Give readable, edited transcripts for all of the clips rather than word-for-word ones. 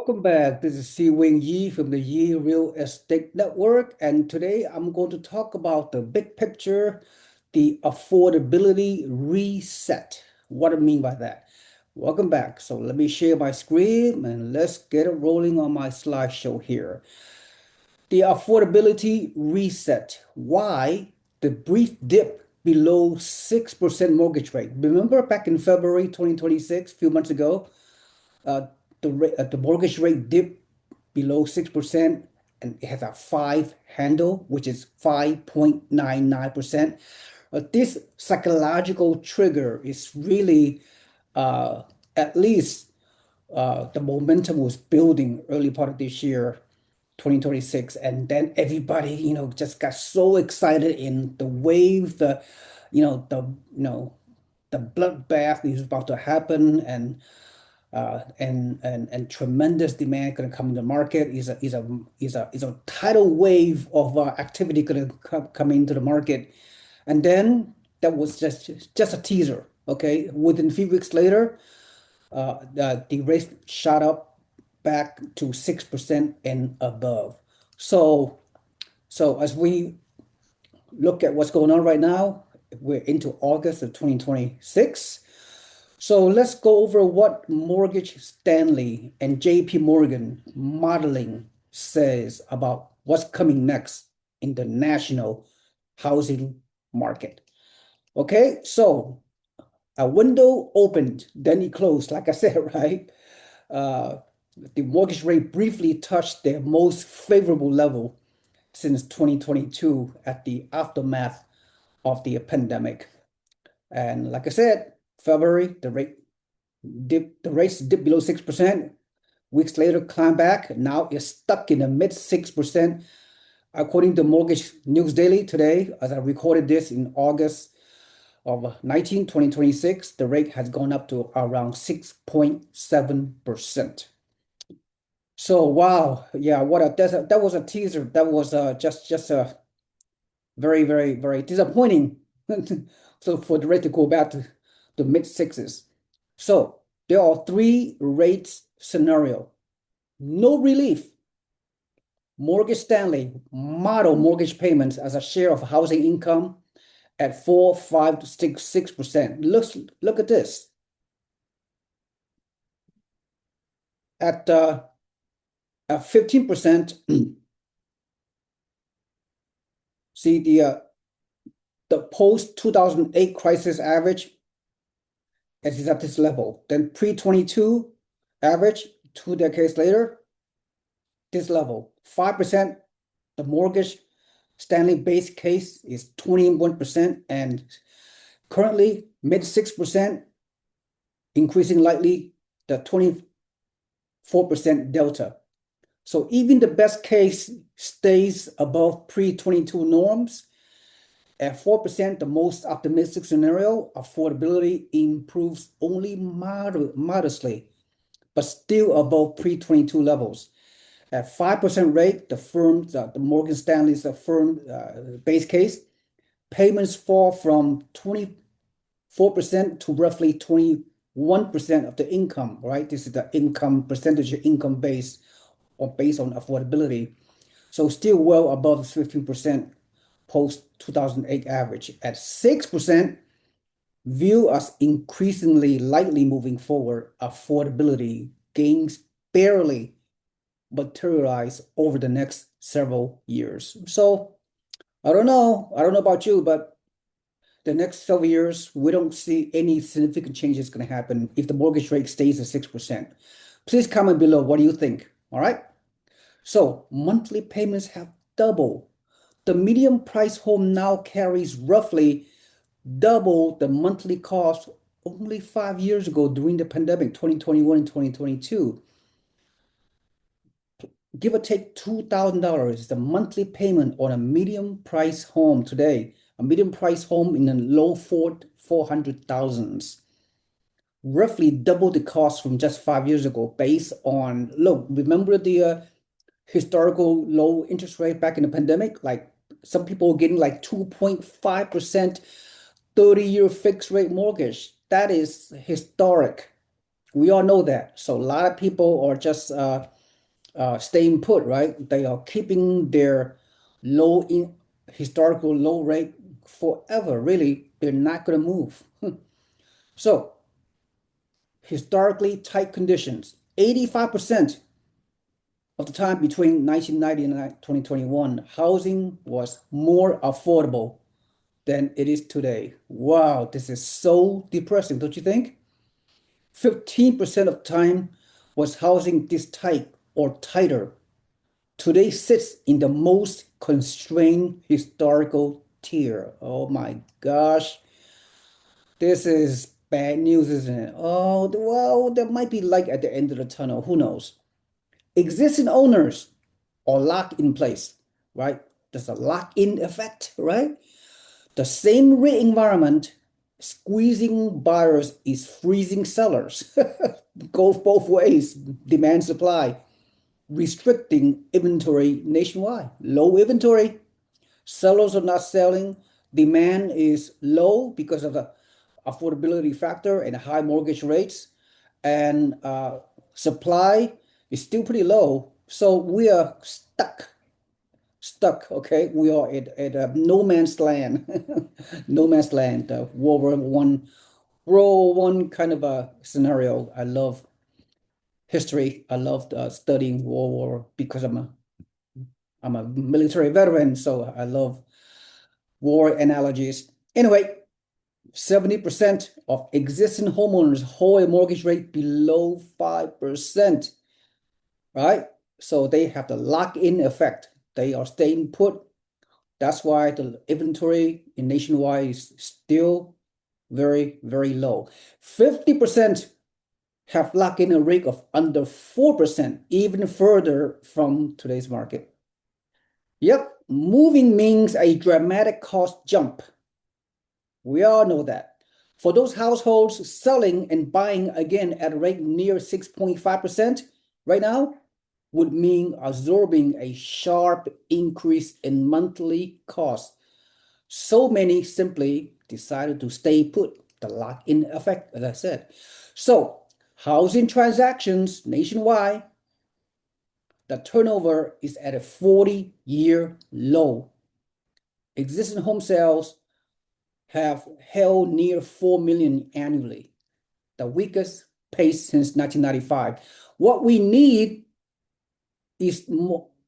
Welcome back. This is SeeWing Yi from the Yi Real Estate Network, and today I'm going to talk about the big picture, the affordability reset. What do I mean by that? Welcome back. So let me share my screen and let's get it rolling on my slideshow here. The affordability reset. Why the brief dip below 6% mortgage rate? Remember back in February 2026, a few months ago, uh, the mortgage rate dipped below 6%, and it has a five handle, which is 5.99%. This psychological trigger is really at least the momentum was building early part of this year, 2026, and then everybody, just got so excited in the wave, you know, the you know, the bloodbath is about to happen, and tremendous demand going to come in the market. Is a tidal wave of activity going to come into the market, and then that was just a teaser. Okay, within a few weeks later, the rate shot up back to 6% and above. So as we look at what's going on right now, we're into August of 2026. So let's go over what Mortgage Stanley and JPMorgan modeling says about what's coming next in the national housing market. Okay, so a window opened, then it closed, like I said, right? Uh, the mortgage rate briefly touched their most favorable level since 2022 at the aftermath of the pandemic. And like I said, February, the rates dipped below 6%. Weeks later, climbed back. Now it's stuck in the mid 6%. According to Mortgage News Daily today, as I recorded this in August of 2026, the rate has gone up to around 6.7%. So wow, yeah, that was a teaser. That was just a very, very, very disappointing. So for the rate to go back to the mid sixes. So there are three rates scenario. No relief. Mortgage Stanley model mortgage payments as a share of housing income at 4, 5 to 6%. Look at this. At 15%, see the post 2008 crisis average is at this level. Then pre-22 average 2 decades later, this level. 5%, the mortgage Stanley base case is 21%, and currently mid 6%, increasing lightly the 24% delta. So even the best case stays above pre-22 norms. At 4%, the most optimistic scenario, affordability improves only modestly, but still above pre-22 levels. At 5% rate, the Morgan Stanley's firm base case, payments fall from 24% to roughly 21% of the income, right? This is the income percentage of income base or based on affordability. So still well above the 15% post 2008 average. At 6%, view as increasingly lightly moving forward, affordability gains barely materialize over the next several years. So I don't know. I don't know about you, but the next several years, we don't see any significant changes going to happen if the mortgage rate stays at 6%. Please comment below. What do you think? All right. So monthly payments have doubled. The median price home now carries roughly double the monthly cost only 5 years ago during the pandemic, 2021 and 2022. Give or take $2,000 is the monthly payment on a medium price home today. A medium price home in the low 400,000s. Roughly double the cost from just 5 years ago based on, look, remember the historical low interest rate back in the pandemic? Like some people were getting like 2.5% 30-year fixed rate mortgage. That is historic. We all know that. So a lot of people are just staying put, right? They are keeping their historical low rate forever. Really, they're not going to move. So, historically tight conditions. 85% of the time between 1990 and 2021, housing was more affordable than it is today. Wow, this is so depressing, don't you think? 15% of the time was housing this tight or tighter. Today sits in the most constrained historical tier. Oh my gosh. This is bad news, isn't it? Oh, well, there might be light at the end of the tunnel. Who knows? Existing owners are locked in place, right? There's a lock-in effect, right? The same rate environment squeezing buyers is freezing sellers. Goes both ways, demand supply, restricting inventory nationwide. Low inventory, sellers are not selling. Demand is low because of the affordability factor and high mortgage rates. And supply is still pretty low. So we are stuck, okay? We are at a no man's land, no man's land, World War I kind of a scenario. I love history. I love studying World War because I'm a military veteran, so I love war analogies. Anyway, 70% of existing homeowners hold a mortgage rate below 5%, right? So they have the lock-in effect. They are staying put. That's why the inventory in nationwide is still very, very low. 50% have locked in a rate of under 4%, even further from today's market. Yep, moving means a dramatic cost jump. We all know that. For those households selling and buying again at a rate near 6.5% right now would mean absorbing a sharp increase in monthly costs. So many simply decided to stay put, the lock-in effect, as I said. So housing transactions nationwide, the turnover is at a 40-year low. Existing home sales have held near 4 million annually, the weakest pace since 1995. What we need is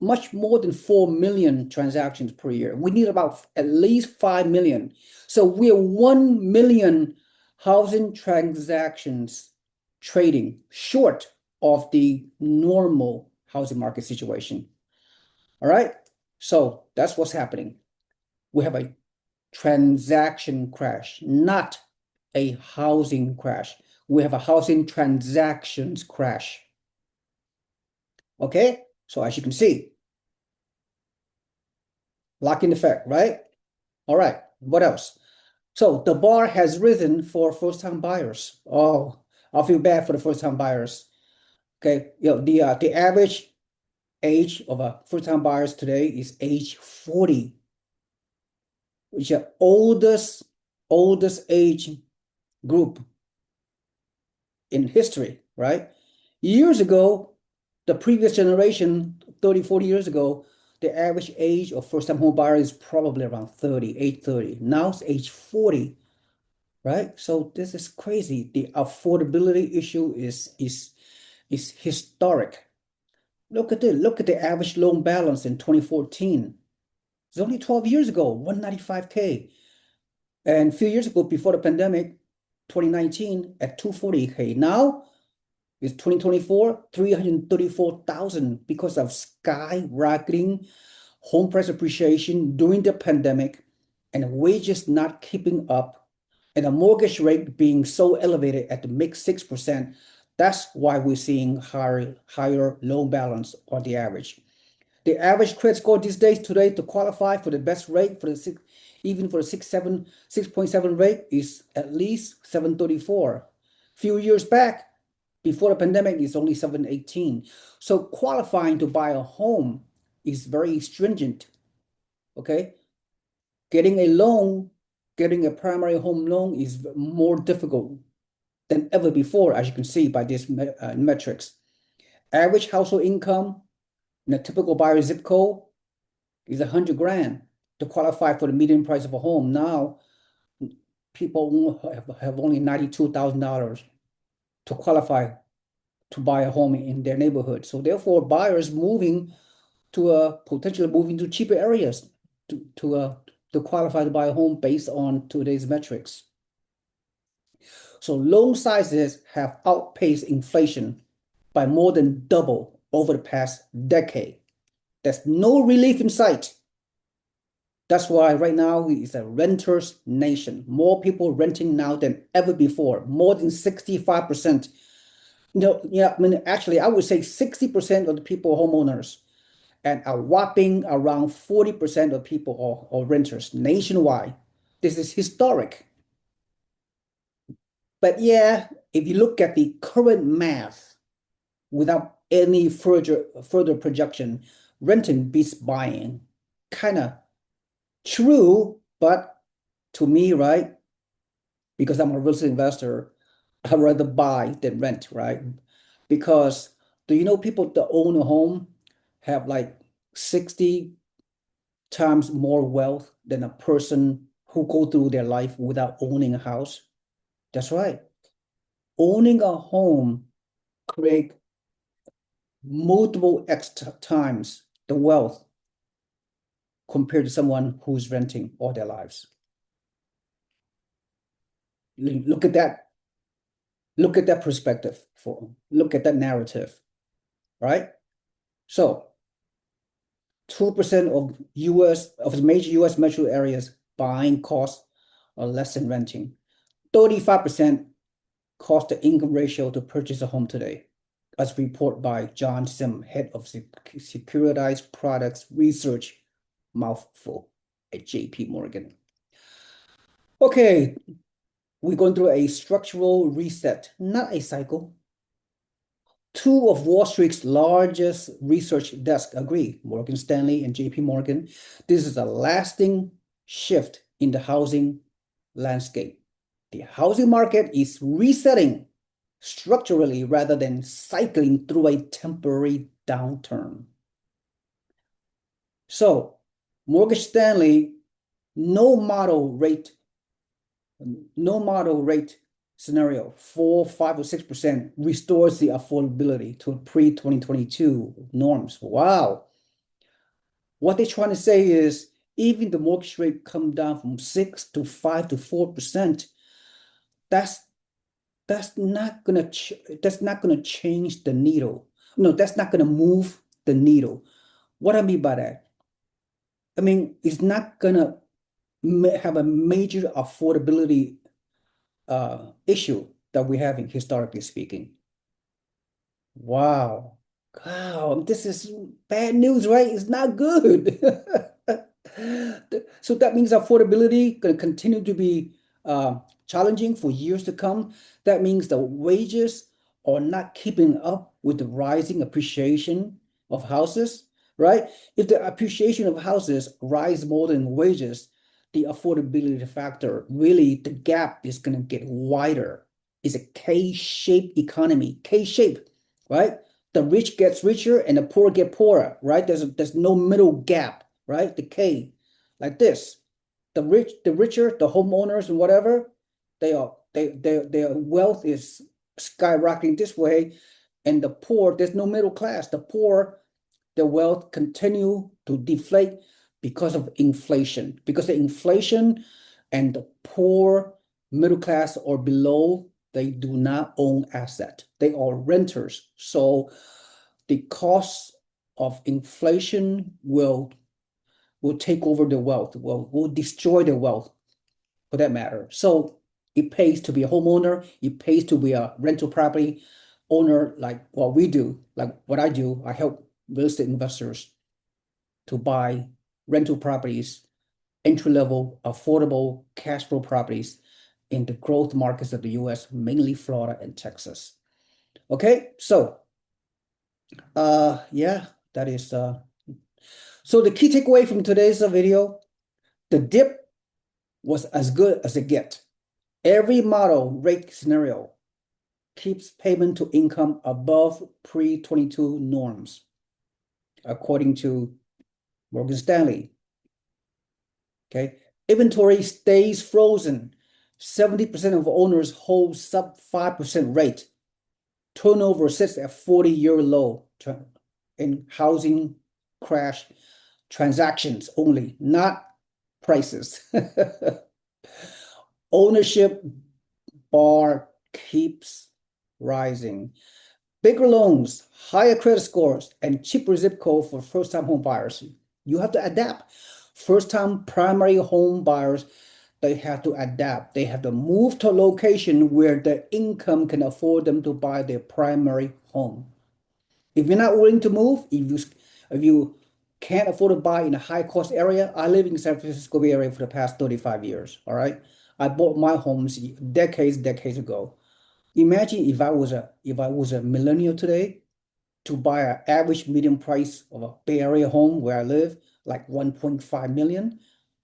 much more than 4 million transactions per year. We need about at least 5 million. So we're 1 million housing transactions trading short of the normal housing market situation. All right. So that's what's happening. We have a transaction crash, not a housing crash. We have a housing transactions crash. Okay. So as you can see, lock-in effect, right? All right. What else? So the bar has risen for first-time buyers. Oh, I feel bad for the first-time buyers. Okay. The average age of a first-time buyers today is age 40, which is the oldest age group in history, right? Years ago, the previous generation, 30, 40 years ago, the average age of first-time home buyer is probably around 30, age 30. Now it's age 40, right? So this is crazy. The affordability issue is historic. Look at the average loan balance in 2014. It's only 12 years ago, 195K. And a few years ago, before the pandemic, 2019 at 240K. Now it's 2024, 334,000 because of skyrocketing home price appreciation during the pandemic and wages not keeping up and a mortgage rate being so elevated at the mid 6%. That's why we're seeing higher loan balance on the average. The average credit score these days today to qualify for the best rate for the even for the 6.7 rate is at least 734. Few years back, before the pandemic, it's only 718. So qualifying to buy a home is very stringent. Okay, getting a loan, getting a primary home loan is more difficult than ever before, as you can see by these metrics. Average household income in a typical buyer zip code is 100 grand to qualify for the median price of a home. Now, people have only $92,000 to qualify to buy a home in their neighborhood. So therefore, buyers moving potentially moving to cheaper areas to qualify to buy a home based on today's metrics. So loan sizes have outpaced inflation by more than double over the past decade. There's no relief in sight. That's why right now it's a renter's nation. More people renting now than ever before, more than 65%. Yeah, I mean, actually, I would say 60% of the people are homeowners, and a whopping around 40% of people are renters nationwide. This is historic. But yeah, if you look at the current math without any further projection, renting beats buying. Kind of true, but to me, right? Because I'm a real estate investor, I'd rather buy than rent, right? Because do you know people that own a home have like 60 times more wealth than a person who go through their life without owning a house? That's right. Owning a home create multiple X times the wealth compared to someone who's renting all their lives. Look at that. Look at that perspective. Look at that narrative, right? So 2% of the major US metro areas buying costs are less than renting. 35% cost to income ratio to purchase a home today, as reported by John Sim, head of securitized products research, mouthful, at JPMorgan. Okay, we're going through a structural reset, not a cycle. Two of Wall Street's largest research desks agree, Morgan Stanley and JPMorgan, this is a lasting shift in the housing landscape. The housing market is resetting structurally rather than cycling through a temporary downturn. So, Morgan Stanley, no model rate scenario, 4, 5, or 6% restores the affordability to pre-2022 norms. Wow. What they're trying to say is even the mortgage rate come down from 6 to 5 to 4%, that's not gonna change the needle. No, that's not gonna move the needle. What I mean by that? I mean, it's not gonna have a major affordability issue that we're having historically speaking. Wow. Wow, this is bad news, right? It's not good. So that means affordability going to continue to be challenging for years to come. That means the wages are not keeping up with the rising appreciation of houses, right? If the appreciation of houses rise more than wages, the affordability factor, really the gap is going to get wider. It's a K-shaped economy, K-shaped, right? The rich gets richer and the poor get poorer, right? There's no middle gap, right? The K, like this. The richer, the homeowners and whatever, their wealth is skyrocketing this way, and the poor, there's no middle class. The poor, their wealth continue to deflate because of inflation. Because of inflation and the poor middle class or below, they do not own asset. They are renters. So the cost of inflation will take over the wealth, will destroy the wealth for that matter. So it pays to be a homeowner, it pays to be a rental property owner, like what we do, like what I do. I help real estate investors to buy rental properties, entry-level, affordable cash flow properties in the growth markets of the US, mainly Florida and Texas. Okay, so yeah, that is so the key takeaway from today's video, the dip was as good as it gets. Every model rate scenario keeps payment to income above pre-22 norms. according to Morgan Stanley. Okay, inventory stays frozen. 70% of owners hold sub 5% rate. Turnover sits at 40-year low in housing crash transactions only, not prices. Ownership bar keeps rising. Bigger loans, higher credit scores, and cheaper zip code for first-time home buyers. You have to adapt. First-time primary home buyers, they have to adapt. They have to move to a location where the income can afford them to buy their primary home. If you're not willing to move, if you can't afford to buy in a high-cost area, I live in San Francisco Bay Area for the past 35 years, all right? I bought my homes decades ago. Imagine if I was a millennial today, to buy an average median price of a Bay Area home where I live, like 1.5 million,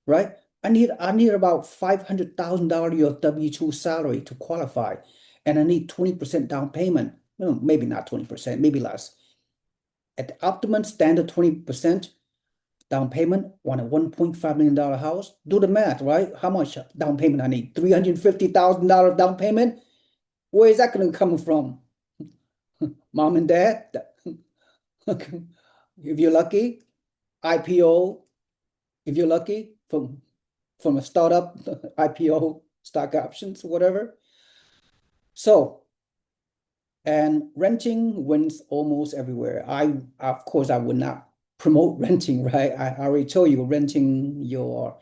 right? I need about $500,000 your W-2 salary to qualify, and I need 20% down payment. No, maybe not 20%, maybe less. At the optimum standard 20% down payment on a $1.5 million house, do the math, right? How much down payment I need? $350,000 down payment? Where is that going to come from? Mom and dad? If you're lucky, IPO, if you're lucky, from a startup, IPO, stock options, whatever. So, and renting wins almost everywhere. Of course, I would not promote renting, right? I already told you, renting, you're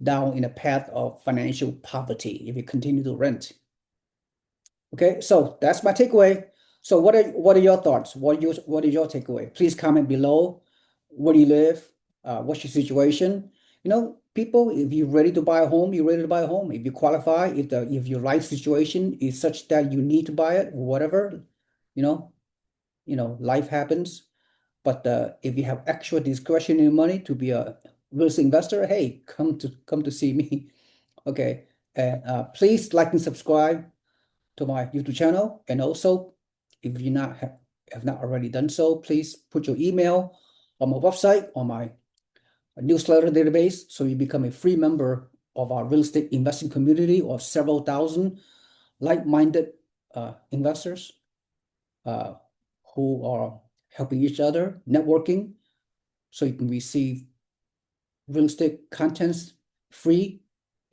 down in a path of financial poverty if you continue to rent. Okay, so that's my takeaway. So what are your thoughts? What is your takeaway? Please comment below. Where do you live? What's your situation? People, if you're ready to buy a home, you're ready to buy a home. If you qualify, if your life situation is such that you need to buy it, whatever, life happens. But if you have extra discretionary money to be a real estate investor, hey, come to see me. Okay, and please like and subscribe to my YouTube channel, and also if you have not already done so, please put your email on my website, on my newsletter database, so you become a free member of our real estate investing community of several thousand like-minded investors who are helping each other, networking, so you can receive real estate contents free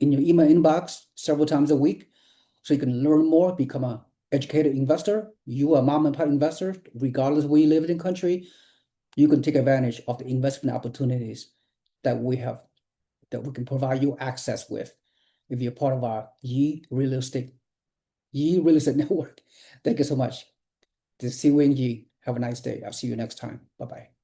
in your email inbox several times a week, so you can learn more, become an educated investor. You are a mom and pop investor, regardless of where you live in the country. You can take advantage of the investment opportunities that we can provide you access with if you're part of our Ye Real Estate Network. Thank you so much. This is SeeWing Ye. Have a nice day. I'll see you next time. Bye-bye.